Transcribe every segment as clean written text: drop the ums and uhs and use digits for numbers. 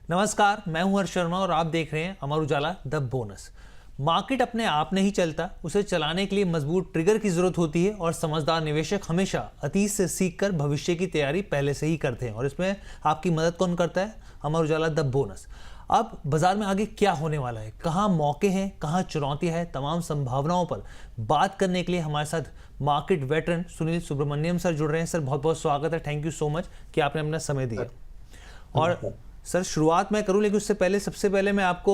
नमस्कार, मैं हूं हर्ष शर्मा और आप देख रहे हैं Amar Ujala the bonus. Market अपने आप नहीं चलता, उसे चलाने के लिए मजबूत ट्रिगर की जरूरत होती है और समझदार निवेशक हमेशा अतीत से सीखकर भविष्य की तैयारी पहले से ही करते हैं। और इसमें आपकी मदद कौन करता है? Amar Ujala the bonus. अब बाजार में आगे क्या होने वाला है, कहाँ मौके हैं, कहाँ चुनौतियां हैं, तमाम संभावनाओं पर बात करने के लिए हमारे साथ market veteran Sunil Subramaniam sir जुड़ रहे हैं। सर बहुत बहुत स्वागत है, थैंक यू सो मच कि आपने अपना समय दिया। और सर शुरुआत मैं करूं, लेकिन उससे पहले सबसे पहले मैं आपको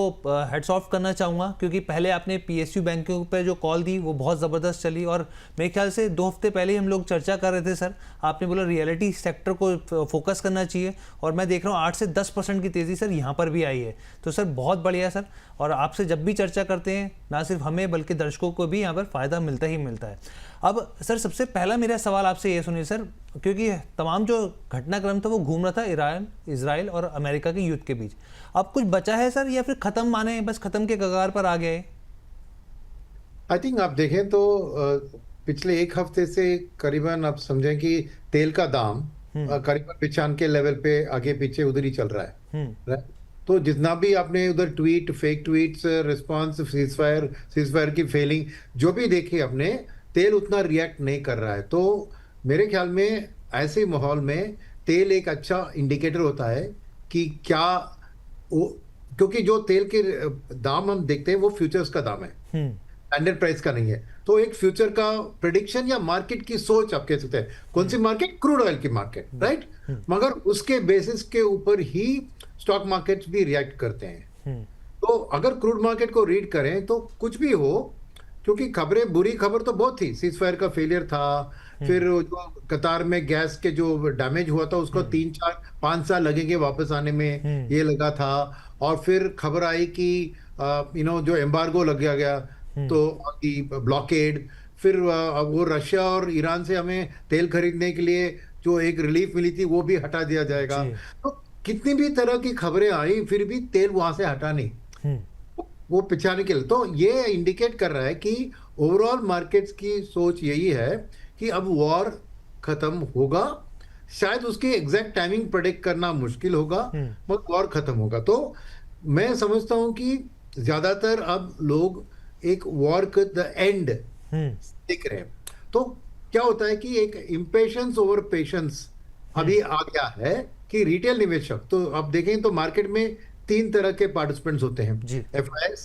हेड्स ऑफ करना चाहूँगा, क्योंकि पहले आपने पीएसयू बैंकों पे जो कॉल दी वो बहुत ज़बरदस्त चली और मेरे ख्याल से 2 हफ्ते पहले ही हम लोग चर्चा कर रहे थे। सर आपने बोला रियलिटी सेक्टर को फोकस करना चाहिए और मैं देख रहा हूँ 8 से 10% की तेज़ी सर यहाँ पर भी आई है। तो सर बहुत बढ़िया सर, और आपसे जब भी चर्चा करते हैं ना सिर्फ हमें बल्कि दर्शकों को भी यहाँ पर फ़ायदा मिलता ही मिलता है। अब सर सबसे पहला मेरा सवाल आपसे ये सुनिए सर, क्योंकि तमाम जो घटनाक्रम था वो घूम रहा था ईरान, इजराइल और अमेरिका के युद्ध के बीच। अब कुछ बचा है सर या फिर खत्म, माने बस खत्म के कगार पर आ गए? आई थिंक आप देखें तो पिछले एक हफ्ते से करीबन आप समझें कि तेल का दाम करीबन 95 के लेवल पे आगे पीछे उधर ही चल रहा है। right? तो जितना भी आपने उधर tweet, fake tweets, response, ceasefire की फेलिंग जो भी देखी आपने, तेल उतना रिएक्ट नहीं कर रहा है। तो मेरे ख्याल में ऐसे माहौल में तेल एक अच्छा इंडिकेटर होता है कि क्या वो, क्योंकि जो तेल के दाम हम देखते हैं वो फ्यूचर्स का दाम है, स्टैंडर्ड प्राइस का नहीं है। तो एक फ्यूचर का प्रेडिक्शन या मार्केट की सोच आप कह सकते हैं। कौन सी मार्केट? क्रूड ऑयल की मार्केट, राइट। मगर उसके बेसिस के ऊपर ही स्टॉक मार्केट्स भी रिएक्ट करते हैं। तो अगर क्रूड मार्केट को रीड करें तो कुछ भी हो, क्योंकि खबरें, बुरी खबर तो बहुत थी, सीजफायर का फेलियर था, फिर जो कतार में गैस के जो डैमेज हुआ था उसको 3-4-5 साल लगेंगे वापस आने में, ये लगा था। और फिर खबर आई कि जो एम्बार्गो लग गया तो ब्लॉकेड, फिर वो रशिया और ईरान से हमें तेल खरीदने के लिए जो एक रिलीफ मिली थी वो भी हटा दिया जाएगा। तो कितनी भी तरह की खबरें आई फिर भी तेल वहां से हटा नहीं, वो पिछाने के लिए। तो ये इंडिकेट कर रहा है कि ओवरऑल मार्केट्स की सोच यही है कि अब वॉर खत्म होगा। शायद उसकी एग्जैक्ट टाइमिंग प्रेडिक्ट करना मुश्किल होगा, मगर वॉर खत्म होगा। तो मैं समझता हूं कि ज्यादातर अब लोग एक वॉर का द एंड देख रहे हैं। तो क्या होता है कि एक इम्पेशंस ओवर पेशेंस अभी आ गया है कि रिटेल निवेशक, तो आप देखें तो मार्केट में 3 तरह के पार्टिसिपेंट्स होते हैं, FIS,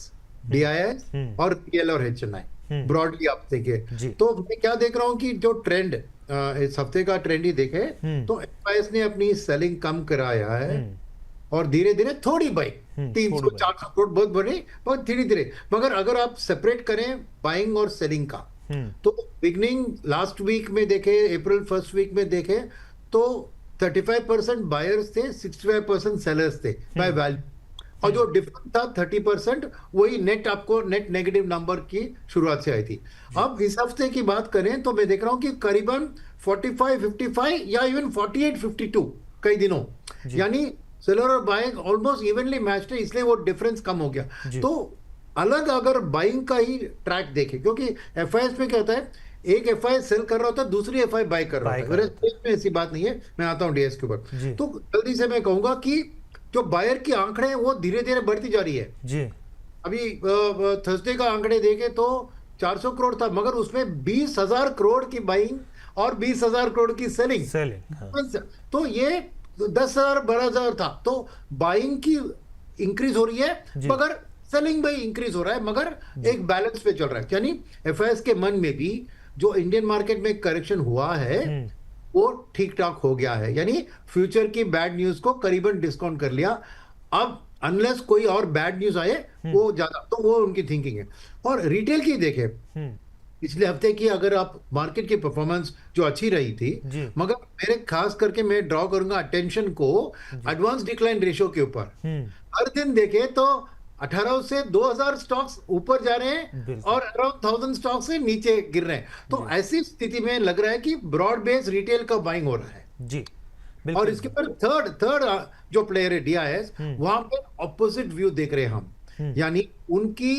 DIS और PL और HNI, ब्रॉडली आप देखें। तो मैं क्या देख रहा हूं कि जो ट्रेंड इस हफ्ते का ट्रेंड ही देखे तो FIS ने अपनी सेलिंग कम कराया है और धीरे धीरे थोड़ी बाइंग, 300-400 करोड़ बहुत बड़ी, बहुत धीरे धीरे। मगर अगर आप सेपरेट करें बाइंग और सेलिंग का, तो बिगनिंग लास्ट वीक में देखे, अप्रैल फर्स्ट वीक में देखे तो 35% बायर्स थे, 65% सेलर्स थे बाय वैल्यू, और जो डिफरेंस था 30% वही नेट, आपको नेट नेगेटिव नंबर की शुरुआत से आई थी। अब इस हफ्ते की बात करें तो मैं देख रहा हूं कि करीबन 45-55 या इवन 48-52 कई दिनों, यानी सेलर और बाइंग ऑलमोस्ट इवनली मैच्ड है, इसलिए वो डिफरेंस कम हो गया। तो अलग अगर बाइंग का ही ट्रैक देखें, क्योंकि FIS में क्या होता है, एक FI सेल कर रहा होता है, दूसरी FI बाय कर रहा होता है। में ऐसी बात नहीं है। मैं आता हूं DS के ऊपर। तो जल्दी से मैं कहूंगा कि जो बायर की आंकड़े हैं वो धीरे धीरे बढ़ती जा रही है जी। अभी थर्सडे का आंकड़े देखे तो 400 करोड़ था, मगर उसमें 20,000 करोड़ की बाइंग और 20,000 करोड़ की सेलिंग। तो ये 10,000 12,000 था। तो बाइंग की इंक्रीज हो रही है मगर सेलिंग भी इंक्रीज हो रहा है, मगर एक बैलेंस पे चल रहा है। यानी FIS के मन में भी जो इंडियन मार्केट में करेक्शन हुआ है वो ठीक ठाक हो गया है, यानी फ्यूचर की बैड न्यूज को करीबन डिस्काउंट कर लिया। अब अनलेस कोई और बैड न्यूज आए वो ज्यादा, तो वो उनकी थिंकिंग है। और रिटेल की देखें, पिछले हफ्ते की अगर आप मार्केट की परफॉर्मेंस जो अच्छी रही थी, मगर मेरे खास करके मैं ड्रॉ करूंगा अटेंशन को एडवांस डिक्लाइन रेशियो के ऊपर। हर दिन देखे तो 1800 से 2000 स्टॉक्स ऊपर जा रहे हैं और अराउंड 1000 स्टॉक्स से नीचे गिर रहे हैं। तो ऐसी स्थिति में लग रहा है कि ब्रॉड बेस रिटेल का बाइंग हो रहा है जी। और इसके पर थर्ड जो प्लेयर है DIS, वहां पे ऑपोजिट व्यू देख रहे हैं हम, यानी उनकी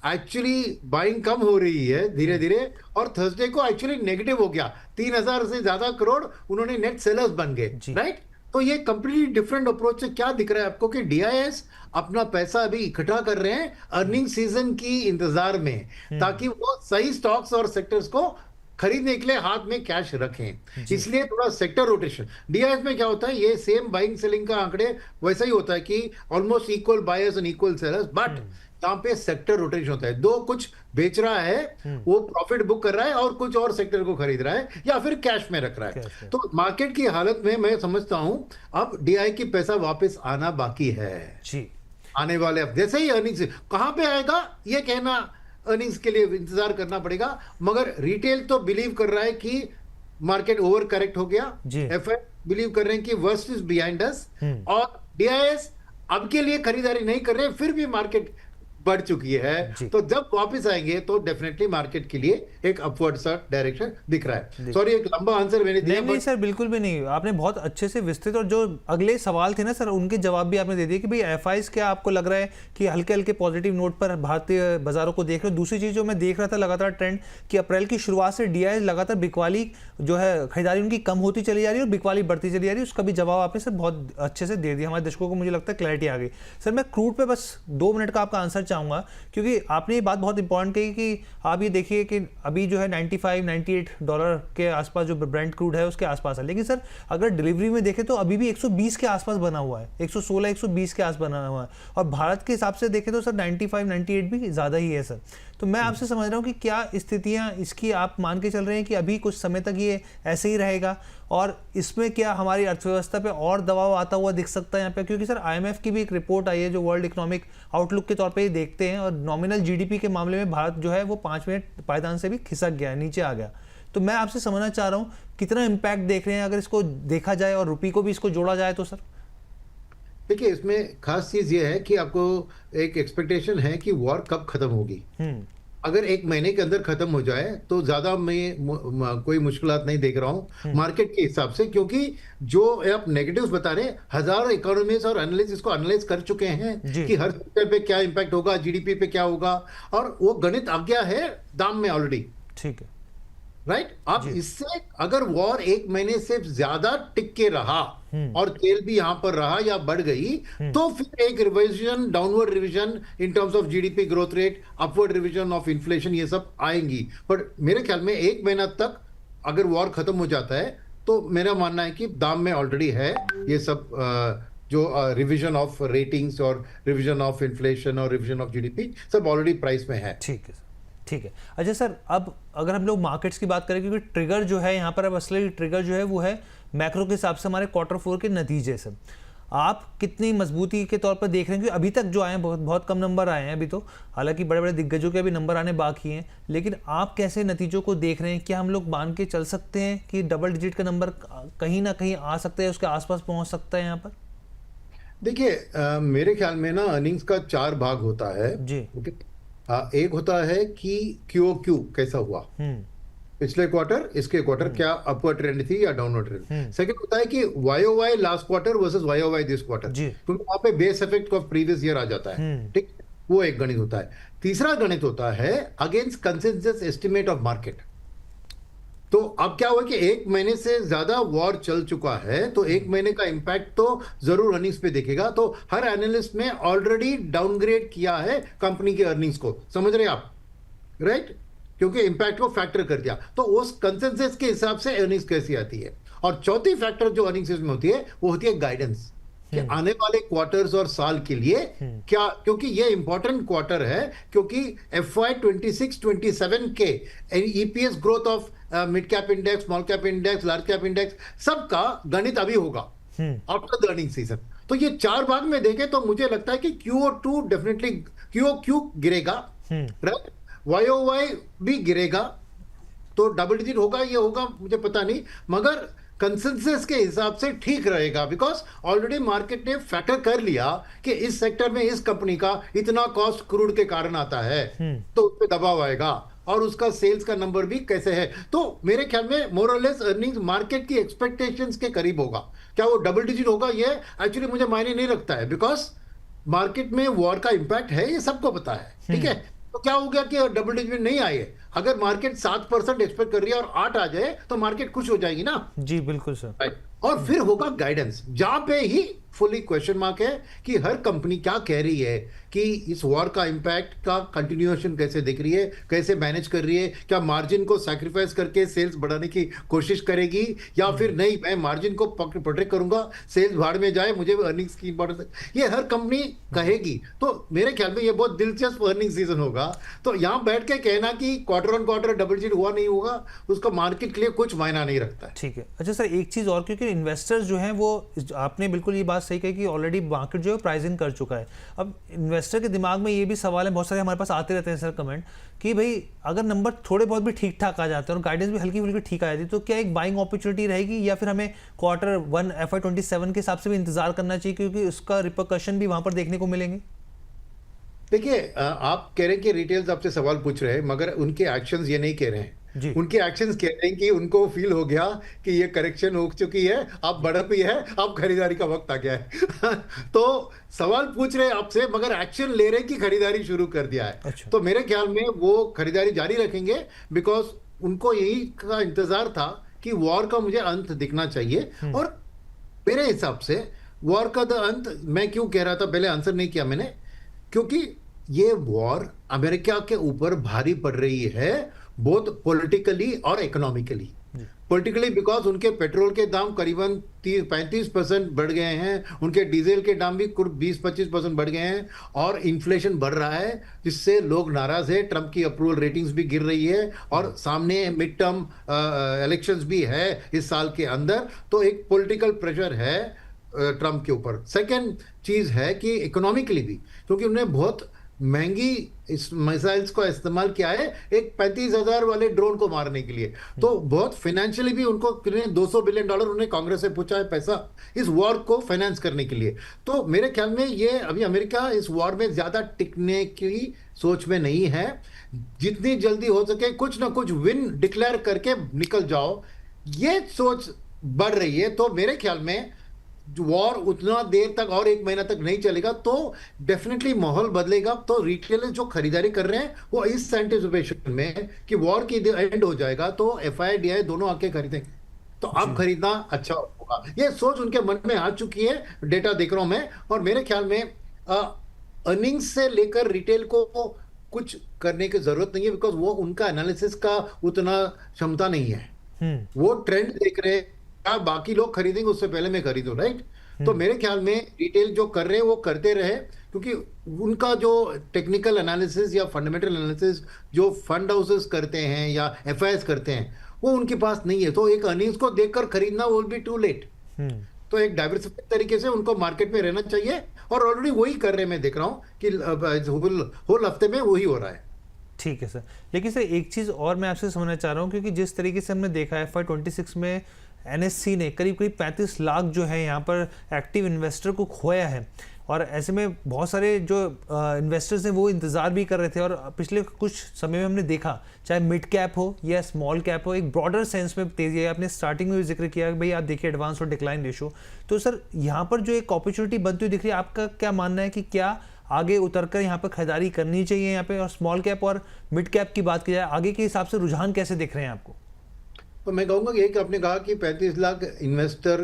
एक्चुअली बाइंग कम हो रही है धीरे धीरे, और थर्सडे को एक्चुअली नेगेटिव हो गया, 3000 से ज्यादा करोड़ उन्होंने नेट सेलर्स बन गए, राइट। तो ये कंप्लीटली डिफरेंट अप्रोच से क्या दिख रहा है आपको कि डीआईएस अपना पैसा अभी इकट्ठा कर रहे हैं अर्निंग सीजन की इंतजार में, ताकि वो सही स्टॉक्स और सेक्टर्स को खरीदने के लिए हाथ में कैश रखें। इसलिए थोड़ा सेक्टर रोटेशन डीआईएस में क्या होता है, ये सेम बाइंग सेलिंग का आंकड़े वैसा ही होता है कि almost equal buyers and equal sellers, but यहाँ पे सेक्टर रोटेशन होता है। दो कुछ बेच रहा है वो प्रॉफिट बुक कर रहा है और कुछ और सेक्टर को खरीद रहा है या फिर कैश में रख रहा है। तो मार्केट की हालत में मैं समझता हूं अब डीआई की पैसा वापस आना बाकी है जी। आने वाले, अब जैसे ही अर्निंग्स कहां पे आएगा ये कहना, अर्निंग्स के लिए इंतजार करना पड़ेगा। मगर रिटेल तो बिलीव कर रहा है कि मार्केट ओवर करेक्ट हो गया, एफआई बिलीव कर रहे हैं कि वर्स्ट इज बिहाइंड अस, और डीआईएस अब के लिए खरीदारी नहीं कर रहे हैं, फिर भी मार्केट बढ़ चुकी है। तो जब वापस आएंगे तो डेफिनेटली मार्केट के लिए एक अपवर्ड सा डायरेक्शन दिख रहा है। सॉरी एक लंबा आंसर मैंने दिया। नहीं सर बिल्कुल भी नहीं, आपने बहुत अच्छे से विस्तृत, और जो अगले सवाल थे ना सर उनके जवाब भी आपने दे दिए कि भाई एफआईज क्या आपको लग रहा है कि हल्के हल्के पॉजिटिव नोट पर भारतीय बाजारों को देख रहे हो। दूसरी चीज जो मैं देख रहा था लगातार ट्रेंड कि अप्रैल की शुरुआत से डीआई लगातार बिकवाली जो है खरीदारी उनकी कम होती चली जा रही है और बिकवाली बढ़ती चली जा रही है। उसका भी जवाब आपने सर बहुत अच्छे से दे दिया, हमारे दर्शकों को मुझे लगता है क्लैरिटी आ गई। सर मैं क्रूड पे बस 2 मिनट का आपका आंसर चाहूंगा, क्योंकि आपने ये बात बहुत इंपॉर्टेंट कही कि आप ये देखिए कि अभी जो है $95-98 के आसपास जो ब्रेंट क्रूड है उसके आसपास है, लेकिन सर अगर डिलीवरी में देखें तो अभी भी 120 के आसपास बना हुआ है, 116-120 के आसपास बना हुआ है, और भारत के हिसाब से देखें तो सर 95-98 भी ज़्यादा ही है सर। तो मैं आपसे समझ रहा हूँ कि क्या स्थितियाँ इसकी आप मान के चल रहे हैं कि अभी कुछ समय तक ये ऐसे ही रहेगा, और इसमें क्या हमारी अर्थव्यवस्था पे और दबाव आता हुआ दिख सकता है यहाँ पे? क्योंकि सर आईएमएफ की भी एक रिपोर्ट आई है जो वर्ल्ड इकोनॉमिक आउटलुक के तौर पे ही देखते हैं, और नॉमिनल जीडीपी के मामले में भारत जो है वो 5वें पायदान से भी खिसक गया है, नीचे आ गया। तो मैं आपसे समझना चाह रहा हूँ कितना इम्पैक्ट देख रहे हैं अगर इसको देखा जाए और रुपये को भी इसको जोड़ा जाए तो? सर देखिए इसमें खास चीज ये है कि आपको एक एक्सपेक्टेशन है कि वॉर कब खत्म होगी। अगर 1 महीने के अंदर खत्म हो जाए तो ज्यादा मैं कोई मुश्किलात नहीं देख रहा हूं मार्केट के हिसाब से, क्योंकि जो आप नेगेटिव्स बता रहे हैं हजारों इकोनॉमिस्ट और एनालिस्ट इसको एनालाइज कर चुके हैं कि हर सेक्टर पे क्या इंपैक्ट होगा, जीडीपी पे क्या होगा, और वो गणित आ गया है दाम में ऑलरेडी। ठीक है, राइट। अब इससे अगर वॉर 1 महीने से ज्यादा टिक के रहा और तेल भी यहां पर रहा या बढ़ गई, तो फिर एक revision, downward revision in terms of GDP growth rate, upward revision of inflation, ये सब आएंगी। पर मेरे ख्याल में 1 महीना तक अगर वॉर खत्म हो जाता है तो मेरा मानना है कि दाम में ऑलरेडी है ये सब जो रिविजन ऑफ रेटिंग्स और रिविजन ऑफ इन्फ्लेशन और रिविजन ऑफ जीडीपी सब ऑलरेडी प्राइस में है। ठीक है, ठीक है। अच्छा सर, अब अगर हम लोग मार्केट्स की बात करें, क्योंकि ट्रिगर जो है यहाँ पर अब असली ट्रिगर जो है वो है मैक्रो के हिसाब से हमारे Q4 के नतीजे से, आप कितनी मजबूती के तौर पर देख रहे हैं? क्योंकि अभी तक जो आए हैं बहुत कम नंबर आए हैं अभी तो, हालांकि बड़े बड़े दिग्गजों के भी नंबर आने बाकी हैं, लेकिन आप कैसे नतीजों को देख रहे हैं? क्या हम लोग मान के चल सकते हैं कि डबल डिजिट का नंबर कहीं ना कहीं आ सकता है, उसके आसपास पहुंच सकता है यहाँ पर? देखिए मेरे ख्याल में ना अर्निंग्स का 4 भाग होता है जी। एक होता है कि QOQ कैसा हुआ पिछले क्वार्टर, इसके क्वार्टर क्या अपवर्ड ट्रेंड थी या डाउनवर्ड ट्रेंड। सेकंड होता है कि YOY last quarter versus YOY this quarter, क्योंकि वहां पे base effect of previous year आ जाता है। ठीक, वो एक गणित होता है। तीसरा गणित होता है against consensus estimate of market. तो अब क्या हुआ कि 1 महीने से ज्यादा वॉर चल चुका है, तो 1 महीने का इंपैक्ट तो जरूर अर्निंग्स पे दिखेगा। तो हर एनालिस्ट ने ऑलरेडी डाउनग्रेड किया है कंपनी के अर्निंग्स को, समझ रहे हैं आप, राइट? क्योंकि इंपैक्ट को फैक्टर कर दिया, तो उस कंसेंसस के हिसाब से अर्निंग्स कैसी आती है। और चौथी फैक्टर जो अर्निंग्स में होती है वो होती है गाइडेंस, कि आने वाले क्वार्टर्स और साल के लिए क्या, क्योंकि ये इंपॉर्टेंट क्वार्टर है, क्योंकि FY 26-27 के EPS growth of mid cap index, small cap index, large cap index सबका गणित अभी होगा आफ्टर द अर्निंग सीजन। तो ये 4 भाग में देखें तो मुझे लगता है कि QO2 डेफिनेटली, QOQ गिरेगा, राइट? YOY भी गिरेगा, तो डबल डिजिट होगा, ये होगा मुझे पता नहीं, मगर कंसेंसस के हिसाब से ठीक रहेगा, बिकॉज ऑलरेडी मार्केट ने फैक्टर कर लिया कि इस सेक्टर में इस कंपनी का इतना कॉस्ट क्रूड के कारण आता है, तो उस पर दबाव आएगा और उसका सेल्स का नंबर भी कैसे है। तो मेरे ख्याल में मोर और लेस अर्निंग्स मार्केट की एक्सपेक्टेशंस के करीब होगा। क्या वो डबल डिजिट होगा, ये एक्चुअली मुझे मायने नहीं रखता है, बिकॉज मार्केट में वॉर का इंपैक्ट है, ये सबको पता है। ठीक है, तो क्या हो गया कि डबल डिजिट नहीं आए, अगर मार्केट 7% एक्सपेक्ट कर रही है और 8 आ जाए तो मार्केट खुश हो जाएगी ना। जी बिल्कुल सर। और फिर होगा गाइडेंस, जहां पे ही फुली क्वेश्चन मार्क है कि हर कंपनी क्या कह रही है कि इस वॉर का इंपैक्ट का कंटिन्यूएशन कैसे दिख रही है, कैसे मैनेज कर रही है, क्या मार्जिन को सैक्रिफाइस करके सेल्स बढ़ाने की कोशिश करेगी, या फिर नहीं मैं मार्जिन को प्रोटेक्ट करूंगा, सेल्स भाड़ में जाए, मुझे अर्निंग्स की इंपॉर्टेंस, ये हर कंपनी कहेगी। तो मेरे ख्याल में ये बहुत दिलचस्प अर्निंग सीजन होगा। तो यहाँ बैठ के कहना कि quarter on quarter double digit हुआ नहीं होगा, उसका मार्केट के लिए कुछ मायना नहीं रखता है। ठीक है। अच्छा सर, एक चीज़ और, क्योंकि इन्वेस्टर्स जो हैं वो, आपने बिल्कुल ये बात सही कही कि ऑलरेडी मार्केट जो है प्राइस इन कर चुका है। अब इन्वेस्टर के दिमाग में ये भी सवाल है, बहुत सारे हमारे पास आते रहते हैं सर कमेंट, कि भाई अगर नंबर थोड़े बहुत भी ठीक ठाक आ जाते हैं और गाइडेंस भी हल्की फुल्की ठीक आ जाती है, तो क्या एक बाइंग अपॉर्चुनिटी रहेगी, या फिर हमें क्वार्टर 1 FY27 के हिसाब से भी इंतजार करना चाहिए, क्योंकि उसका रिपरकशन भी वहां पर देखने को मिलेंगे? देखिए, आप कह रहे हैं कि रिटेल्स आपसे सवाल पूछ रहे हैं, मगर उनके एक्शंस ये नहीं कह रहे हैं। जी। उनके एक्शंस कह रहे हैं कि उनको फील हो गया कि ये करेक्शन हो चुकी है, अब बढ़त भी है, अब खरीदारी का वक्त आ गया है। तो सवाल पूछ रहे हैं आपसे, मगर एक्शन ले रहे हैं कि खरीदारी शुरू कर दिया है। अच्छा। तो मेरे ख्याल में वो खरीदारी जारी रखेंगे, बिकॉज उनको यही का इंतजार था कि वॉर का मुझे अंत दिखना चाहिए। और मेरे हिसाब से वॉर का द अंत मैं क्यों कह रहा था, पहले आंसर नहीं किया मैंने, क्योंकि ये वॉर अमेरिका के ऊपर भारी पड़ रही है, बोथ पॉलिटिकली और इकोनॉमिकली। पॉलिटिकली बिकॉज उनके पेट्रोल के दाम करीबन 35% बढ़ गए हैं, उनके डीजल के दाम भी कुछ 20-25% बढ़ गए हैं, और इन्फ्लेशन बढ़ रहा है, जिससे लोग नाराज है। ट्रंप की अप्रूवल रेटिंग्स भी गिर रही है, और सामने मिड टर्म इलेक्शंस भी है इस साल के अंदर। तो एक पॉलिटिकल प्रेशर है ट्रंप के ऊपर। सेकेंड चीज है कि इकोनॉमिकली भी, क्योंकि उन्होंने बहुत महंगी इस मिसाइल्स का इस्तेमाल किया है एक 35,000 वाले ड्रोन को मारने के लिए। तो बहुत फाइनेंशियली भी उनको $200 बिलियन उन्होंने कांग्रेस से पूछा है पैसा इस वॉर को फाइनेंस करने के लिए। तो मेरे ख्याल में ये अभी अमेरिका इस वॉर में ज्यादा टिकने की सोच में नहीं है। जितनी जल्दी हो सके कुछ ना कुछ विन डिक्लेयर करके निकल जाओ, ये सोच बढ़ रही है। तो मेरे ख्याल में वॉर उतना देर तक और 1 महीना तक नहीं चलेगा, तो डेफिनेटली माहौल बदलेगा। तो रिटेलर जो खरीदारी कर रहे हैं वो इस एंटिसिपेशन में कि वॉर की एंड हो जाएगा तो FII दोनों आके खरीदेंगे, तो अब खरीदना अच्छा होगा। ये सोच उनके मन में आ चुकी है, डेटा देख रहा हूं मैं। और मेरे ख्याल में अर्निंग्स से लेकर रिटेल को कुछ करने की जरूरत नहीं है, बिकॉज वो उनका एनालिसिस का उतना क्षमता नहीं है। वो ट्रेंड देख रहे हैं, बाकी लोग खरीदेंगे उससे पहले मैं खरीदूं, राइट। तो मेरे ख्याल में रिटेल जो कर रहे हैं वो करते रहे, क्योंकि उनका जो टेक्निकल एनालिसिस या फंडामेंटल एनालिसिस जो फंड हाउसेस करते हैं या FIs करते हैं वो उनके पास नहीं है। तो एक अर्निंग्स को देखकर खरीदना विल बी टू लेट। तो एक डाइवर्सिफाइड तरीके से उनको मार्केट में रहना चाहिए, और ऑलरेडी वही कर रहे हैं। मैं देख रहा हूं कि होल हफ्ते में वही हो रहा है। ठीक है सर, लेकिन सर एक चीज़ और मैं आपसे समझना चाह रहा हूँ, क्योंकि जिस तरीके से हमने देखा है FY26 में NSE ने करीब 35 लाख जो है यहाँ पर एक्टिव इन्वेस्टर को खोया है, और ऐसे में बहुत सारे जो इन्वेस्टर्स हैं वो इंतज़ार भी कर रहे थे। और पिछले कुछ समय में हमने देखा, चाहे मिड कैप हो या स्मॉल कैप हो, एक ब्रॉडर सेंस में तेज़ी है। आपने स्टार्टिंग में भी जिक्र किया कि भाई आप देखिए एडवांस और डिक्लाइन रेशो। तो सर यहाँ पर जो एक अपॉर्चुनिटी बनती हुई दिख रही है, आपका क्या मानना है कि क्या आगे उतरकर यहाँ पर खरीदारी करनी चाहिए यहाँ पे? और स्मॉल कैप और मिड कैप की बात की जाए, आगे के हिसाब से रुझान कैसे दिख रहे हैं आपको? तो मैं कहूंगा कि एक आपने कहा कि 35 लाख इन्वेस्टर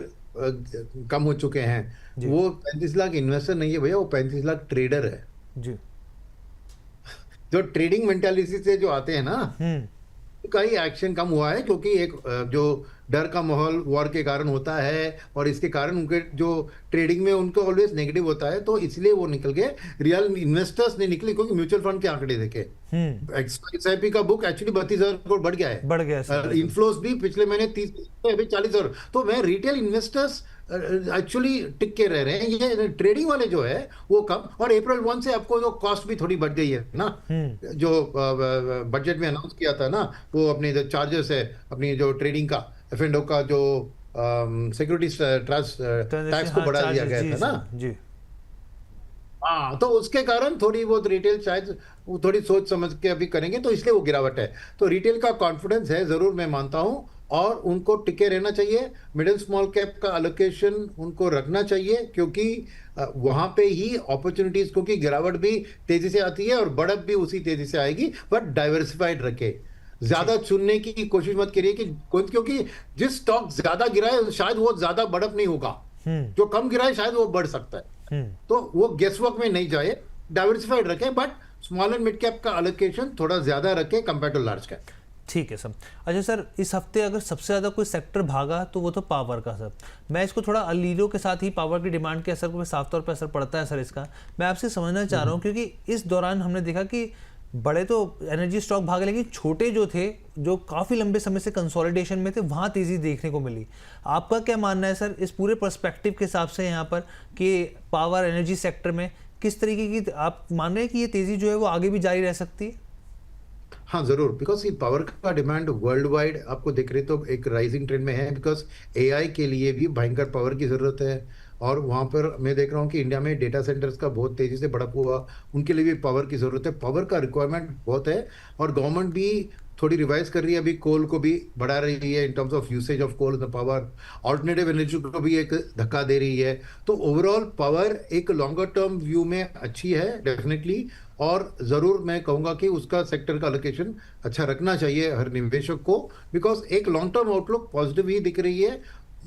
कम हो चुके हैं। वो 35 लाख इन्वेस्टर नहीं है भैया, वो 35 लाख ट्रेडर है जी। जो ट्रेडिंग मेंटालिटी से जो आते हैं ना, का ही एक्शन कम हुआ है, क्योंकि एक जो डर का माहौल वॉर के कारण होता है, और इसके कारण उनके जो ट्रेडिंग में उनको ऑलवेज नेगेटिव होता है, तो इसलिए वो निकल गए। रियल इन्वेस्टर्स नहीं निकले, क्योंकि म्यूचुअल फंड के आंकड़े देखे, SIP का बुक एक्चुअली 32,000 करोड़ बढ़ गया है, बढ़ गया है। इनफ्लोस भी पिछले महीने 30, अभी 40,000। तो मैं रिटेल इन्वेस्टर्स एक्चुअली टिक के रह रहे हैं। ये ट्रेडिंग वाले जो है वो कम, और April 1 से आपको जो कॉस्ट भी थोड़ी बढ़ गई है ना, जो बजट में अनाउंस किया था ना, वो अपने जो चार्जेस है अपनी जो ट्रेडिंग का F&O का जो सिक्योरिटी टैक्स को बढ़ा दिया गया था ना जी। हाँ, तो उसके कारण थोड़ी बहुत रिटेल शायद वो थोड़ी सोच समझ के अभी करेंगे, तो इसलिए वो गिरावट है। तो रिटेल का कॉन्फिडेंस है जरूर, मैं मानता हूं, और उनको टिके रहना चाहिए। मिडिल स्मॉल कैप का अलोकेशन उनको रखना चाहिए, क्योंकि वहां पे ही अपॉर्चुनिटीज, क्योंकि गिरावट भी तेजी से आती है और बढ़त भी उसी तेजी से आएगी, बट डाइवर्सिफाइड रखे। ज्यादा चुनने की कोशिश मत करिए कि क्योंकि जिस स्टॉक ज्यादा गिरा है शायद वो ज्यादा बढ़त नहीं होगा, जो कम गिरा है शायद वो बढ़ सकता है। तो वो गेस वर्क में नहीं जाए, डाइवर्सिफाइड रखें, but small and mid cap का अलोकेशन थोड़ा ज्यादा रखें कंपेयर टू लार्ज कैप। ठीक है सर। अच्छा सर, इस हफ्ते अगर सबसे ज़्यादा कोई सेक्टर भागा तो वो तो पावर का सर। मैं इसको थोड़ा अलीलो के साथ ही पावर की डिमांड के असर पर साफ तौर पर असर पड़ता है सर इसका। मैं आपसे समझना चाह रहा हूँ क्योंकि इस दौरान हमने देखा कि बड़े तो एनर्जी स्टॉक भागे, लेकिन छोटे जो थे, जो काफ़ी लंबे समय से कंसोलिडेशन में थे, वहाँ तेज़ी देखने को मिली। आपका क्या मानना है सर इस पूरे पर्सपेक्टिव के हिसाब से यहाँ पर कि पावर एनर्जी सेक्टर में किस तरीके की आप मान रहे हैं कि ये तेज़ी जो है वो आगे भी जारी रह सकती है? हाँ जरूर, बिकॉज ये पावर का डिमांड वर्ल्ड वाइड आपको दिख रही तो एक राइजिंग ट्रेंड में है, बिकॉज एआई के लिए भी भयंकर पावर की जरूरत है। और वहाँ पर मैं देख रहा हूँ कि इंडिया में डेटा सेंटर्स का बहुत तेजी से बढ़ा हुआ, उनके लिए भी पावर की जरूरत है, पावर का रिक्वायरमेंट बहुत है। और गवर्नमेंट भी थोड़ी रिवाइज कर रही है, अभी कोल को भी बढ़ा रही है in terms of usage of coal in the power, alternative energy को भी एक धक्का दे रही है। तो ओवरऑल पावर एक लॉन्गर टर्म व्यू में अच्छी है डेफिनेटली, और ज़रूर मैं कहूँगा कि उसका सेक्टर का अलोकेशन अच्छा रखना चाहिए हर निवेशक को, बिकॉज एक लॉन्ग टर्म आउटलुक पॉजिटिव ही दिख रही है।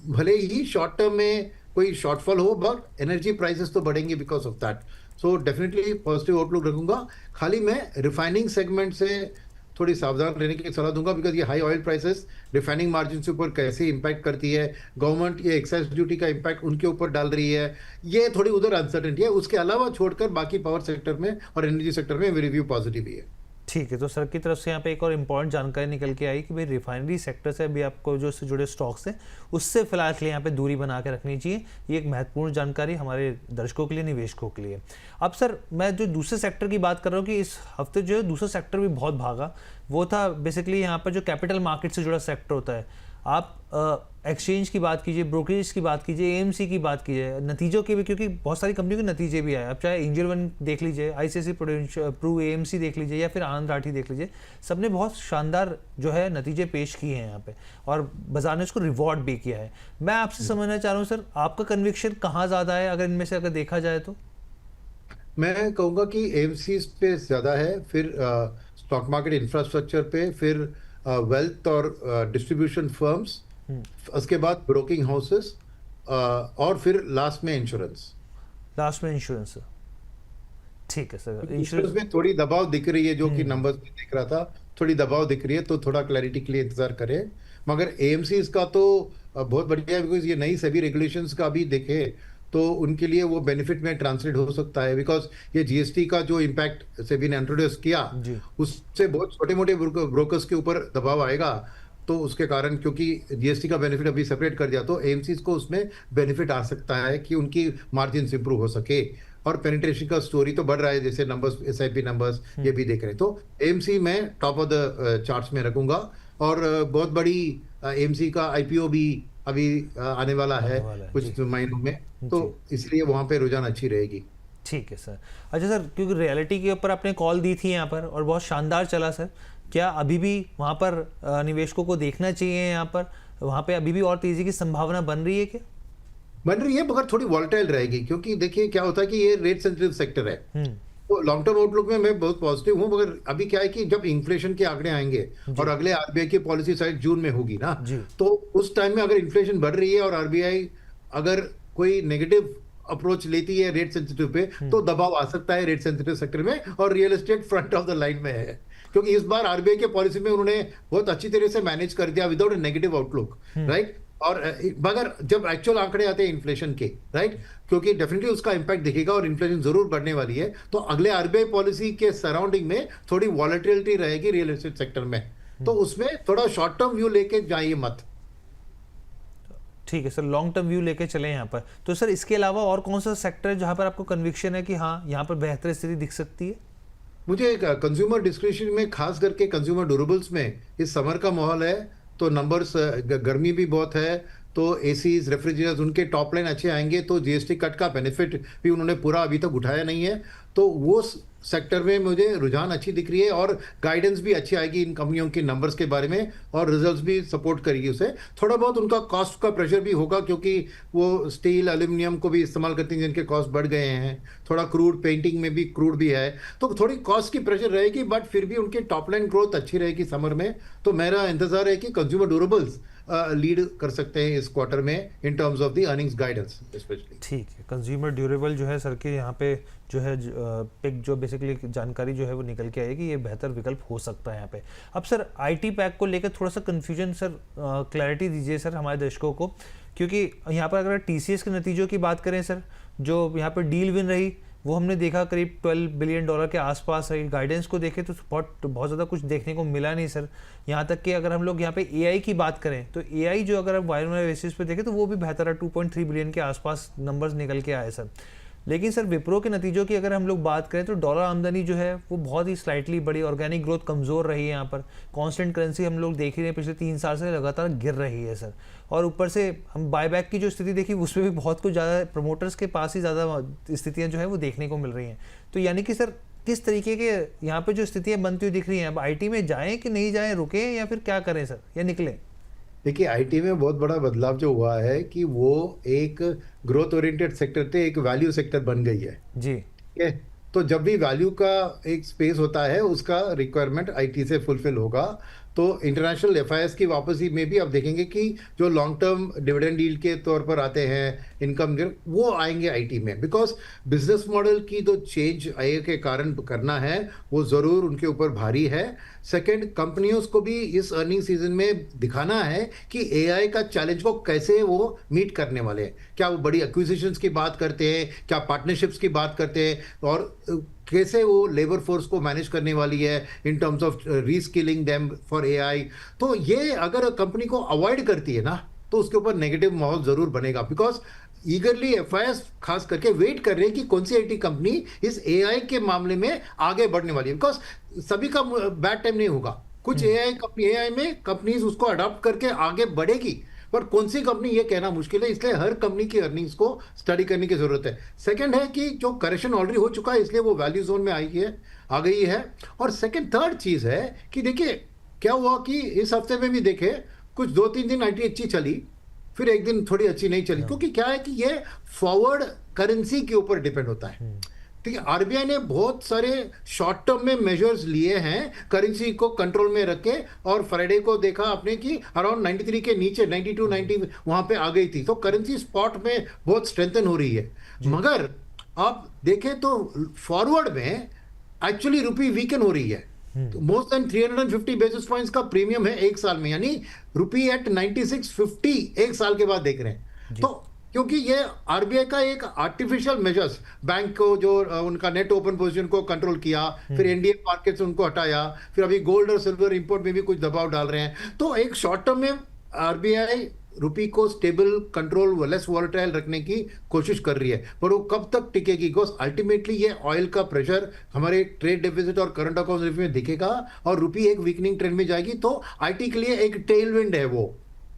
भले ही शॉर्ट टर्म में कोई शॉर्टफॉल हो, बट एनर्जी प्राइसेस तो बढ़ेंगे because of that. So definitely positive outlook रखूंगा। खाली मैं रिफाइनिंग सेगमेंट से थोड़ी सावधान रहने की सलाह दूंगा, बिकॉज ये high oil prices refining margin के ऊपर कैसे इंपैक्ट करती है, गवर्नमेंट ये एक्साइज ड्यूटी का इंपैक्ट उनके ऊपर डाल रही है, ये थोड़ी उधर अनसर्टेनिटी है। उसके अलावा छोड़कर बाकी पावर सेक्टर में और एनर्जी सेक्टर में मेरी व्यू पॉजिटिव ही है। ठीक है, तो सर की तरफ से यहाँ पे एक और इम्पॉर्टेंट जानकारी निकल के आई कि भाई रिफाइनरी सेक्टर से अभी आपको जो इससे जुड़े स्टॉक्स हैं उससे फिलहाल के लिए यहाँ पे दूरी बना के रखनी चाहिए। ये एक महत्वपूर्ण जानकारी हमारे दर्शकों के लिए, निवेशकों के लिए। अब सर मैं जो दूसरे सेक्टर की बात कर रहा हूँ कि इस हफ्ते जो है दूसरा सेक्टर भी बहुत भागा, वो था बेसिकली यहाँ पर जो कैपिटल मार्केट से जुड़ा सेक्टर होता है। आप एक्सचेंज की बात कीजिए, ब्रोकरेज की बात कीजिए, एएमसी की बात कीजिए, नतीजों के भी, क्योंकि बहुत सारी कंपनियों के नतीजे भी आए। आप चाहे एंजल वन देख लीजिए, आईसीआईसीआई प्रूडेंशियल, प्रू, एएमसी देख लीजिए, या फिर आनंद राठी देख लीजिए, सबने बहुत शानदार जो है नतीजे पेश किए हैं यहाँ पे, और बाजार ने उसको रिवॉर्ड भी किया है। मैं आपसे समझना चाह रहा हूँ सर, आपका कन्विक्शन कहाँ ज़्यादा है अगर इनमें से अगर देखा जाए तो? मैं कहूँगा कि एएमसी पे ज़्यादा है, फिर स्टॉक मार्केट इंफ्रास्ट्रक्चर पे, फिर वेल्थ और डिस्ट्रीब्यूशन फर्म्स, उसके बाद ब्रोकिंग हाउसेस, और फिर लास्ट में इंश्योरेंस। लास्ट में इंश्योरेंस। ठीक है सर। इंश्योरेंस में थोड़ी दबाव दिख रही है, जो कि नंबर्स में दिख रहा था, थोड़ी दबाव दिख रही है, तो थोड़ा क्लैरिटी के लिए इंतजार करें। मगर एएमसी इसका तो बहुत बढ़िया है, बिकॉज ये नई सभी रेगुलेशंस का भी देखे तो उनके लिए वो बेनिफिट में ट्रांसलेट हो सकता है, बिकॉज ये जीएसटी का जो इम्पैक्ट सेबी ने इंट्रोड्यूस किया उससे बहुत छोटे मोटे ब्रोकर्स के ऊपर दबाव आएगा। तो उसके कारण, क्योंकि जीएसटी का बेनिफिट अभी सेपरेट कर दिया, तो एएमसीज को उसमें बेनिफिट आ सकता है कि उनकी मार्जिन इंप्रूव हो सके। और पेनिट्रेशन का स्टोरी तो बढ़ रहा है, जैसे नंबर्स, एसआईपी नंबर्स ये भी देख रहे हैं। तो एएमसी में टॉप ऑफ द चार्ट्स में रखूंगा, और बहुत बड़ी एएमसी का आईपीओ भी अभी आने वाला है कुछ महीनों में, तो इसलिए वहाँ पे रुझान अच्छी रहेगी। ठीक है सर। अच्छा सर, क्योंकि रियलिटी के ऊपर आपने कॉल दी थी यहाँ पर और बहुत शानदार चला सर, क्या अभी भी वहाँ पर निवेशकों को देखना चाहिए, यहाँ पर वहाँ पे अभी भी और तेजी की संभावना बन रही है क्या? बन रही है, मगर थोड़ी वॉलेटाइल रहेगी, क्योंकि देखिए क्या होता है कि ये रेट सेंसिटिव सेक्टर है। तो लॉन्ग टर्म आउटलुक में मैं बहुत पॉजिटिव हूँ, मगर अभी क्या है कि जब इन्फ्लेशन के आंकड़े आएंगे और अगले आरबीआई की पॉलिसी साइड जून में होगी ना, तो उस टाइम में अगर इन्फ्लेशन बढ़ रही है और आरबीआई अगर कोई नेगेटिव अप्रोच लेती है रेट सेंसिटिव पे, तो दबाव आ सकता है रेट सेंसिटिव सेक्टर में, और real estate front of the line में है, क्योंकि इस बार आरबीआई के पॉलिसी में उन्होंने बहुत अच्छी तरह से मैनेज कर दिया विदाउट ए नेगेटिव आउटलुक, राइट। और मगर जब एक्चुअल आंकड़े आते हैं इन्फ्लेशन के, राइट, क्योंकि डेफिनेटली उसका इंपैक्ट दिखेगा और इन्फ्लेशन जरूर बढ़ने वाली है, तो अगले आरबीआई पॉलिसी के सराउंडिंग में थोड़ी वॉलेटिलिटी रहेगी रियल एस्टेट सेक्टर में, तो उसमें थोड़ा शॉर्ट टर्म व्यू लेके जाइए मत। ठीक है सर, लॉन्ग टर्म व्यू लेके चले यहाँ पर। तो सर इसके अलावा और कौन सा सेक्टर है जहाँ पर आपको कन्विक्शन है कि हाँ यहाँ पर बेहतर स्थिति दिख सकती है? मुझे कंज्यूमर डिस्क्रिप्शन में, खास करके कंज्यूमर ड्यूरेबल्स में इस समर का माहौल है, तो नंबर्स, गर्मी भी बहुत है, तो एसीज, रेफ्रिजरेटर्स, उनके टॉप लाइन अच्छे आएंगे, तो जीएसटी कट का बेनिफिट भी उन्होंने पूरा अभी तक उठाया नहीं है, तो वो सेक्टर में मुझे रुझान अच्छी दिख रही है और गाइडेंस भी अच्छी आएगी इन कंपनियों के नंबर्स के बारे में और रिजल्ट्स भी सपोर्ट करेगी उसे। थोड़ा बहुत उनका कॉस्ट का प्रेशर भी होगा क्योंकि वो स्टील एल्यूमिनियम को भी इस्तेमाल करती हैं जिनके कॉस्ट बढ़ गए हैं। थोड़ा क्रूड, पेंटिंग में भी क्रूड भी है, तो थोड़ी कॉस्ट की प्रेशर रहेगी, बट फिर भी उनकी टॉप लाइन ग्रोथ अच्छी रहेगी समर में। तो मेरा इंतजार है कि कंज्यूमर ड्यूरेबल्स लीड कर सकते हैं इस क्वार्टर में इन terms of the earnings guidance specially. ठीक है, कंज्यूमर ड्यूरेबल जो है सर के यहाँ पे जो है पिक जो बेसिकली जानकारी जो है वो निकल के आई कि ये बेहतर विकल्प हो सकता है यहाँ पे। अब सर आईटी पैक को लेकर थोड़ा सा कन्फ्यूजन सर, क्लैरिटी दीजिए सर हमारे दर्शकों को, क्योंकि यहाँ पर अगर टीसीएस के नतीजों की बात करें सर, जो यहाँ पर डील विन रही वो हमने देखा करीब $12 बिलियन के आसपास है। गाइडेंस को देखें तो बहुत ज़्यादा कुछ देखने को मिला नहीं सर। यहाँ तक कि अगर हम लोग यहाँ पे एआई की बात करें तो एआई जो अगर आप वायर बेसिस पे देखें तो वो भी बेहतर है, 2.3 बिलियन के आसपास नंबर्स निकल के आए सर। लेकिन सर विप्रो के नतीजों की अगर हम लोग बात करें तो डॉलर आमदनी जो है वो बहुत ही स्लाइटली बढ़ी, ऑर्गेनिक ग्रोथ कमज़ोर रही है यहाँ पर, कांस्टेंट करेंसी हम लोग देख ही रहे हैं पिछले 3 साल से लगातार गिर रही है सर। और ऊपर से हम बायबैक की जो स्थिति देखी उसमें भी बहुत कुछ ज़्यादा प्रमोटर्स के पास ही ज़्यादा स्थितियाँ जो है वो देखने को मिल रही हैं। तो यानी कि सर किस तरीके के यहाँ पे जो स्थितियाँ बनती हुई दिख रही हैं, अब आईटी में जाएँ कि नहीं जाएँ, रुकें या फिर क्या करें सर, या निकलें? देखिए, आईटी में बहुत बड़ा बदलाव जो हुआ है कि वो एक ग्रोथ ओरिएंटेड सेक्टर थे एक वैल्यू सेक्टर बन गई है। जी। ठीक है, तो जब भी वैल्यू का एक स्पेस होता है उसका रिक्वायरमेंट आईटी से फुलफिल होगा। तो इंटरनेशनल एफआईएस की वापसी में भी आप देखेंगे कि जो लॉन्ग टर्म डिविडेंड डील के तौर पर आते हैं इनकम, वो आएंगे आईटी में, बिकॉज बिजनेस मॉडल की जो चेंज आई के कारण करना है वो ज़रूर उनके ऊपर भारी है। सेकंड, कंपनियों को भी इस अर्निंग सीजन में दिखाना है कि एआई का चैलेंज को कैसे वो मीट करने वाले हैं। क्या वो बड़ी एक्विजिशंस की बात करते हैं, क्या पार्टनरशिप्स की बात करते हैं, और कैसे वो लेबर फोर्स को मैनेज करने वाली है in terms of reskilling them for AI. तो ये अगर कंपनी को अवॉइड करती है ना तो उसके ऊपर नेगेटिव माहौल जरूर बनेगा, बिकॉज ईगरली एफआईएस खास करके वेट कर रहे हैं कि कौन सी आईटी कंपनी इस एआई के मामले में आगे बढ़ने वाली है, बिकॉज सभी का बैड टाइम नहीं होगा। कुछ एआई में कंपनीज उसको अडॉप्ट करके आगे बढ़ेगी, पर कौन सी कंपनी ये कहना मुश्किल है, इसलिए हर कंपनी की अर्निंग्स को स्टडी करने की जरूरत है। सेकंड है कि जो करेक्शन ऑलरेडी हो चुका है इसलिए वो वैल्यू जोन में आ गई है। और सेकंड थर्ड चीज है कि देखिए क्या हुआ कि इस हफ्ते में भी देखे कुछ 2-3 दिन आईटी अच्छी चली, फिर एक दिन थोड़ी अच्छी नहीं चली, क्योंकि क्या है कि ये फॉरवर्ड करेंसी के ऊपर डिपेंड होता है। ठीक है, आरबीआई ने बहुत सारे शॉर्ट टर्म में मेजर्स लिए हैं करेंसी को कंट्रोल में रख के, और फ्राइडे को देखा आपने कि अराउंड 93 के नीचे 92, 90 वहां पे आ गई थी। तो करेंसी स्पॉट में बहुत स्ट्रेंथन हो रही है। मगर आप देखें तो फॉरवर्ड में एक्चुअली रुपी वीकन हो रही है। मोर देन 350 बेसिस पॉइंट्स का प्रीमियम है एक साल में, यानी रुपी एट 9650 एक साल के बाद देख रहे हैं। तो क्योंकि ये आरबीआई का एक आर्टिफिशियल मेजर्स, बैंक को जो उनका नेट ओपन पोजीशन को कंट्रोल किया, फिर एनडीए मार्केट से उनको हटाया, फिर अभी गोल्ड और सिल्वर इंपोर्ट में भी कुछ दबाव डाल रहे हैं। तो एक शॉर्ट टर्म में आरबीआई रुपी को स्टेबल, कंट्रोल, लेस वॉलेटाइल रखने की कोशिश कर रही है, पर वो कब तक टिकेगी? बिकॉज अल्टीमेटली ये ऑयल का प्रेशर हमारे ट्रेड डेफिसिट और करंट अकाउंट में दिखेगा, और रुपी एक वीकनिंग ट्रेंड में जाएगी। तो आईटी के लिए एक टेलविंड है वो।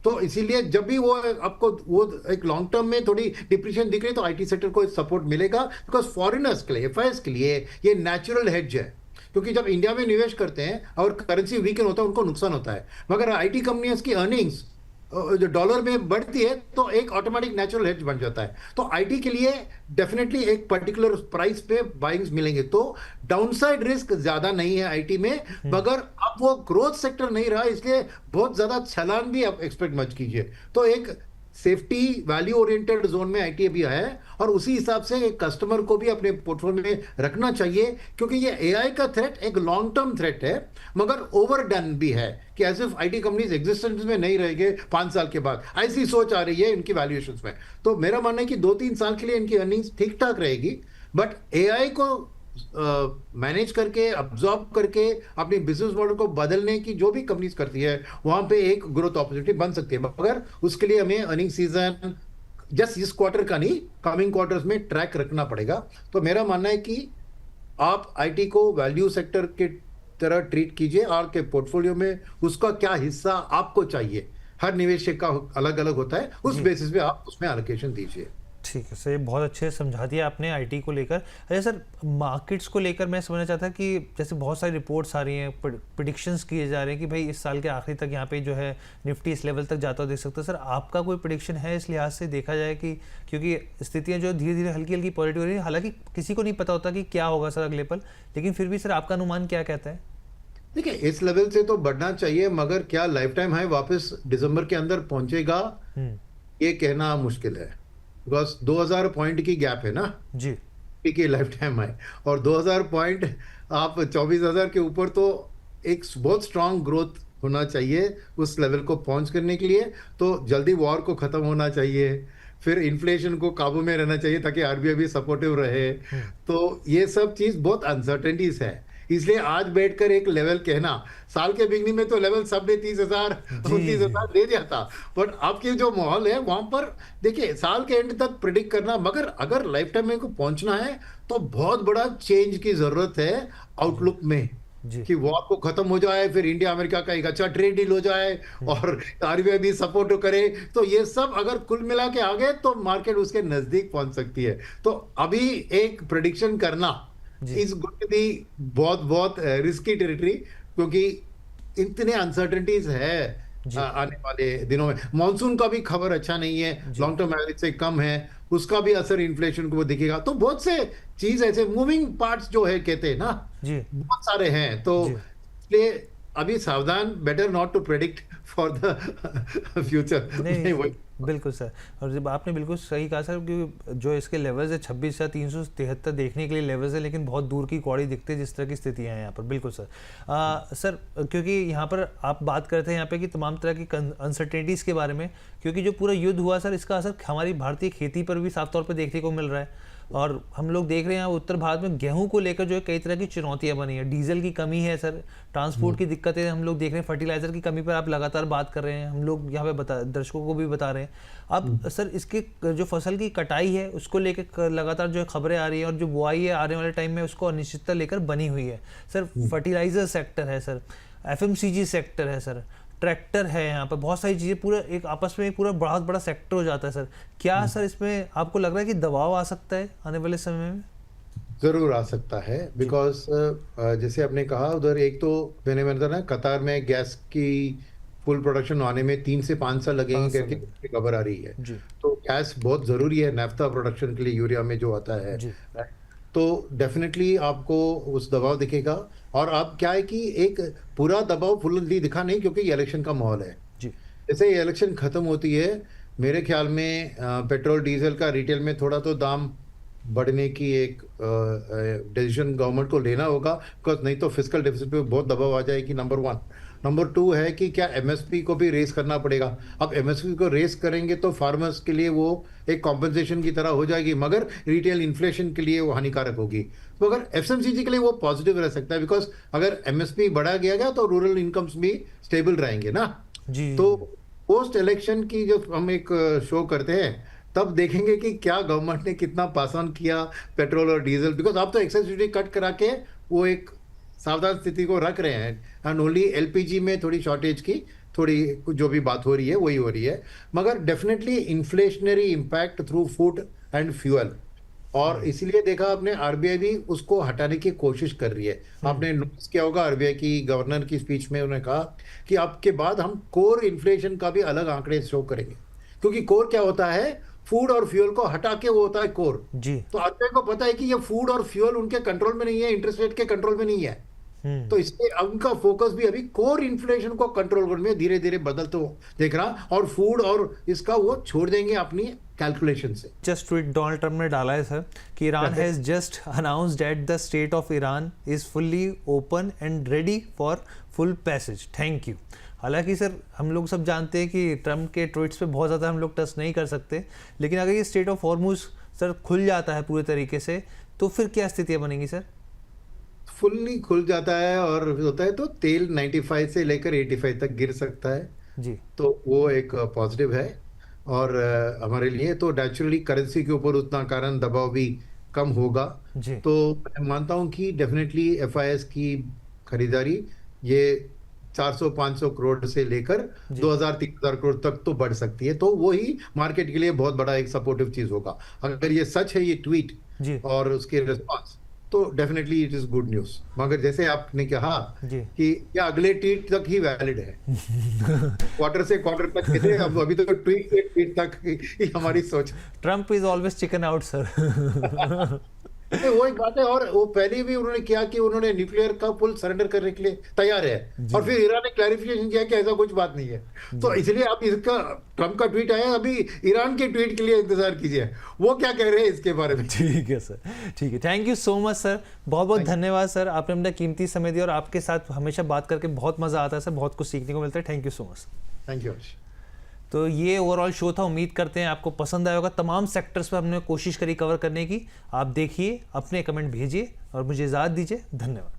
तो इसीलिए जब भी वो आपको वो एक लॉन्ग टर्म में थोड़ी डिप्रेशन दिख रही है तो आईटी सेक्टर को सपोर्ट मिलेगा, बिकॉज फॉरेनर्स के लिए, एफआईएस के लिए ये नेचुरल हेज है। क्योंकि जब इंडिया में निवेश करते हैं और करेंसी वीकन होता है उनको नुकसान होता है, मगर आईटी कंपनियों की अर्निंग्स जो डॉलर में बढ़ती है तो एक ऑटोमेटिक नेचुरल हेज बन जाता है। तो आईटी के लिए डेफिनेटली एक पर्टिकुलर प्राइस पे बाइंग्स मिलेंगे, तो डाउनसाइड रिस्क ज्यादा नहीं है आईटी में। मगर अब वो ग्रोथ सेक्टर नहीं रहा, इसलिए बहुत ज्यादा छलांग भी आप एक्सपेक्ट मत कीजिए। तो एक सेफ्टी वैल्यू ओरिएंटेड जोन में आईटी अभी है, और उसी हिसाब से एक कस्टमर को भी अपने पोर्टफोलियो में रखना चाहिए, क्योंकि ये एआई का थ्रेट एक लॉन्ग टर्म थ्रेट है, मगर ओवरडन भी है कि as if IT companies existence में नहीं रहेंगे 5 साल के बाद, ऐसी सोच आ रही है इनकी वैल्यूएशंस में। तो मेरा मानना है कि 2-3 साल के लिए इनकी अर्निंग्स ठीक ठाक रहेगी, बट एआई को मैनेज करके, अब्जॉर्ब करके अपनी बिजनेस मॉडल को बदलने की जो भी कंपनीज करती है वहां पे एक ग्रोथ अपॉर्चुनिटी बन सकती है। मगर उसके लिए हमें अर्निंग सीजन जस्ट इस क्वार्टर का नहीं, कमिंग क्वार्टर्स में ट्रैक रखना पड़ेगा। तो मेरा मानना है कि आप आईटी को वैल्यू सेक्टर के तरह ट्रीट कीजिए, और के पोर्टफोलियो में उसका क्या हिस्सा आपको चाहिए, हर निवेशक का अलग अलग होता है, उस बेसिस पे आप उसमें एलोकेशन दीजिए। ठीक है सर, ये बहुत अच्छे से समझा दिया आपने आईटी को लेकर। अच्छा सर, मार्केट्स को लेकर मैं समझना चाहता कि जैसे बहुत सारी रिपोर्ट्स आ रही हैं, प्रिडिक्शंस किए जा रहे हैं कि भाई इस साल के आखिरी तक यहाँ पे जो है निफ्टी इस लेवल तक जाता हुआ देख सकते हैं। सर आपका कोई प्रिडिक्शन है इस लिहाज से देखा जाए कि, क्योंकि स्थितियाँ जो धीरे धीरे हल्की हल्की पॉजिटिव हो रही है, हालांकि किसी को नहीं पता होता कि क्या होगा सर अगले पल, लेकिन फिर भी सर आपका अनुमान क्या कहता है? देखिए, इस लेवल से तो बढ़ना चाहिए, मगर क्या लाइफ टाइम हाई वापस दिसंबर के अंदर पहुंचेगा, हम्म। ये कहना मुश्किल है। बिकॉज 2000 पॉइंट की गैप है ना, जी। ठीक है, लाइफ टाइम हाई। और 2000 पॉइंट, आप 24,000 के ऊपर, तो एक बहुत स्ट्रांग ग्रोथ होना चाहिए उस लेवल को पहुंच करने के लिए। तो जल्दी वॉर को खत्म होना चाहिए, फिर इन्फ्लेशन को काबू में रहना चाहिए ताकि आरबीआई भी सपोर्टिव रहे। तो ये सब चीज बहुत अनसर्टेनिटीज है, इसलिए आज बैठकर एक लेवल कहना, साल के बिगनिंग में तो लेवल सबने 30,000 जी 29,000 दे दिया था। बट अब के जो माहौल है वहां पर देखिए, साल के एंड तक प्रिडिक्ट करना, मगर अगर लाइफ टाइम में को पहुंचना है तो बहुत बड़ा चेंज की जरूरत है आउटलुक में, जी। कि वॉर को खत्म हो जाए, फिर इंडिया अमेरिका का एक अच्छा ट्रेड डील हो जाए और आरबीआई भी सपोर्ट करे। तो ये सब अगर कुल मिला के आ गए तो मार्केट उसके नजदीक पहुंच सकती है। तो अभी एक प्रिडिक्शन करना जी इज गोइंग टू बी बहुत बहुत रिस्की टेरिटरी, क्योंकि इतने अनसर्टेनिटीज है जी आने वाले दिनों में। मॉनसून का भी खबर अच्छा नहीं है, जी लॉन्ग टर्म एवरेज से कम है, उसका भी असर इन्फ्लेशन को दिखेगा। तो बहुत से चीज ऐसे मूविंग पार्ट्स जो है कहते हैं ना, जी बहुत सारे हैं। तो जी इसलिए अभी सावधान, better not to predict for the future. नहीं, बिल्कुल सर। और जब आपने बिल्कुल सही कहा सर, क्योंकि जो इसके लेवल्स है 26,373 देखने के लिए लेवल्स है, लेकिन बहुत दूर की कौड़ी दिखते हैं जिस तरह की स्थितियां हैं यहाँ पर। बिल्कुल सर। सर क्योंकि यहाँ पर आप बात करते हैं यहाँ पे कि तमाम तरह की अनसर्टेनिटीज़ के बारे में, क्योंकि जो पूरा युद्ध हुआ सर, इसका असर हमारी भारतीय खेती पर भी साफ तौर पर देखने को मिल रहा है। और हम लोग देख रहे हैं उत्तर भारत में गेहूं को लेकर जो है कई तरह की चुनौतियां बनी है। डीजल की कमी है सर, ट्रांसपोर्ट की दिक्कतें हम लोग देख रहे हैं, फर्टिलाइजर की कमी पर आप लगातार बात कर रहे हैं, हम लोग यहाँ पे दर्शकों को भी बता रहे हैं। अब सर इसके जो फसल की कटाई है उसको लेकर लगातार जो खबरें आ रही है, और जो बुआई है आने वाले टाइम में उसको अनिश्चितता लेकर बनी हुई है सर। फर्टिलाइजर सेक्टर है सर, एफएमसीजी सेक्टर है सर, ट्रैक्टर है, यहाँ पर बहुत सारी चीज़ें, पूरा एक आपस में पूरा बहुत बड़ा सेक्टर हो जाता है सर। क्या सर इसमें आपको लग रहा है कि दबाव आ सकता है आने वाले समय में? जरूर आ सकता है, बिकॉज जैसे आपने कहा, उधर एक तो मैंने बताया ना, कतार में गैस की फुल प्रोडक्शन आने में 3 से 5 साल लगेंगे 5 साल करके लगे। खबर आ रही है। जी तो गैस बहुत जरूरी है नाफ्ता प्रोडक्शन के लिए, यूरिया में जो आता है। जी तो डेफिनेटली आपको उस दबाव दिखेगा। और अब क्या है कि एक पूरा दबाव फुल्ली दिखा नहीं, क्योंकि ये इलेक्शन का माहौल है। जी जैसे ये इलेक्शन खत्म होती है, मेरे ख्याल में पेट्रोल डीजल का रिटेल में थोड़ा तो दाम बढ़ने की एक डिसीजन गवर्नमेंट को लेना होगा, बिकॉज नहीं तो फिस्कल डेफिसिट पे बहुत दबाव आ जाएगी, नंबर 1। नंबर 2 है कि क्या एमएसपी को भी रेस करना पड़ेगा। अब एमएसपी को रेस करेंगे तो फार्मर्स के लिए वो एक कॉम्पनसेशन की तरह हो जाएगी, मगर रिटेल इन्फ्लेशन के लिए वो हानिकारक होगी। तो अगर एफएमसीजी के लिए वो पॉजिटिव रह सकता है, बिकॉज अगर एमएसपी बढ़ा गया तो रूरल इनकम्स भी स्टेबल रहेंगे ना। जी तो पोस्ट इलेक्शन की जो हम एक शो करते हैं, तब देखेंगे कि क्या गवर्नमेंट ने कितना पास ऑन किया पेट्रोल और डीजल, बिकॉज आप तो एक्साइज ड्यूटी कट करा के वो एक सावधान स्थिति को रख रहे हैं। एंड ओनली एलपीजी में थोड़ी शॉर्टेज की थोड़ी जो भी बात हो रही है वही हो रही है, मगर definitely inflationary impact through food and fuel. और इसीलिए देखा आपने, आरबीआई भी उसको हटाने की कोशिश कर रही है। आपने नोटिस किया होगा, आरबीआई की गवर्नर की स्पीच में उन्होंने कहा कि अब के बाद हम कोर इन्फ्लेशन का भी अलग आंकड़े शो करेंगे, क्योंकि कोर क्या होता है, फूड और फ्यूल को हटा के वो होता है कोर। जी तो आरबीआई को पता है कि ये फूड और फ्यूल उनके कंट्रोल में नहीं है, इंटरेस्ट रेट के कंट्रोल में नहीं है। तो इसलिए उनका फोकस भी अभी कोर इन्फ्लेशन को कंट्रोल करने में धीरे धीरे बदलते हो देख रहा, और फूड और इसका वो छोड़ देंगे अपनी कैलकुलेशन से। जस्ट ट्वीट डोनाल्ड ट्रम्प ने डाला है सर कि Iran has just announced that the state of Iran is fully open and ready for full passage, thank you. हालांकि सर हम लोग सब जानते हैं कि ट्रम्प के ट्वीट्स पे बहुत ज़्यादा हम लोग टच नहीं कर सकते, लेकिन अगर ये स्टेट ऑफ हॉर्मुज सर खुल जाता है पूरे तरीके से, तो फिर क्या स्थितियाँ बनेंगी सर? फुल्ली खुल जाता है और होता है तो तेल 95 से लेकर 85 तक गिर सकता है। जी तो वो एक पॉजिटिव है। और हमारे लिए तो नेचुरली करेंसी के ऊपर उतना कारण दबाव भी कम होगा। जी तो मैं मानता हूं कि डेफिनेटली एफआईएस की खरीदारी ये 400-500 करोड़ से लेकर 2000-3000 करोड़ तक तो बढ़ सकती है, तो वो ही मार्केट के लिए बहुत बड़ा एक सपोर्टिव चीज होगा। अगर ये सच है, ये ट्वीट जी और उसके रिस्पांस, तो definitely it is good news. मगर जैसे आपने कहा जी कि क्या अगले ट्वीट तक ही वैलिड है, क्वार्टर से क्वार्टर तक कहते हैं, अब अभी तो ट्वीट से ट्वीट तक ही हमारी सोच। Trump is always chicken out sir. नहीं, वो एक बात है, और वो पहले भी उन्होंने किया कि उन्होंने न्यूक्लियर का पुल सरेंडर करने के लिए तैयार है, और फिर ईरान ने क्लैरिफिकेशन किया कि ऐसा कुछ बात नहीं है। तो इसलिए आप इसका ट्रम्प का ट्वीट आया, अभी ईरान के ट्वीट के लिए इंतजार कीजिए, वो क्या कह रहे हैं इसके बारे में। ठीक है सर, ठीक है, thank you so much sir, बहुत बहुत धन्यवाद सर, आपने अपना कीमती समय दिया और आपके साथ हमेशा बात करके बहुत मजा आता है सर, बहुत कुछ सीखने को मिलता है। Thank you so much. Thank you. तो ये ओवरऑल शो था, उम्मीद करते हैं आपको पसंद आया होगा। तमाम सेक्टर्स पर हमने कोशिश करी कवर करने की। आप देखिए, अपने कमेंट भेजिए और मुझे इजाज़त दीजिए। धन्यवाद।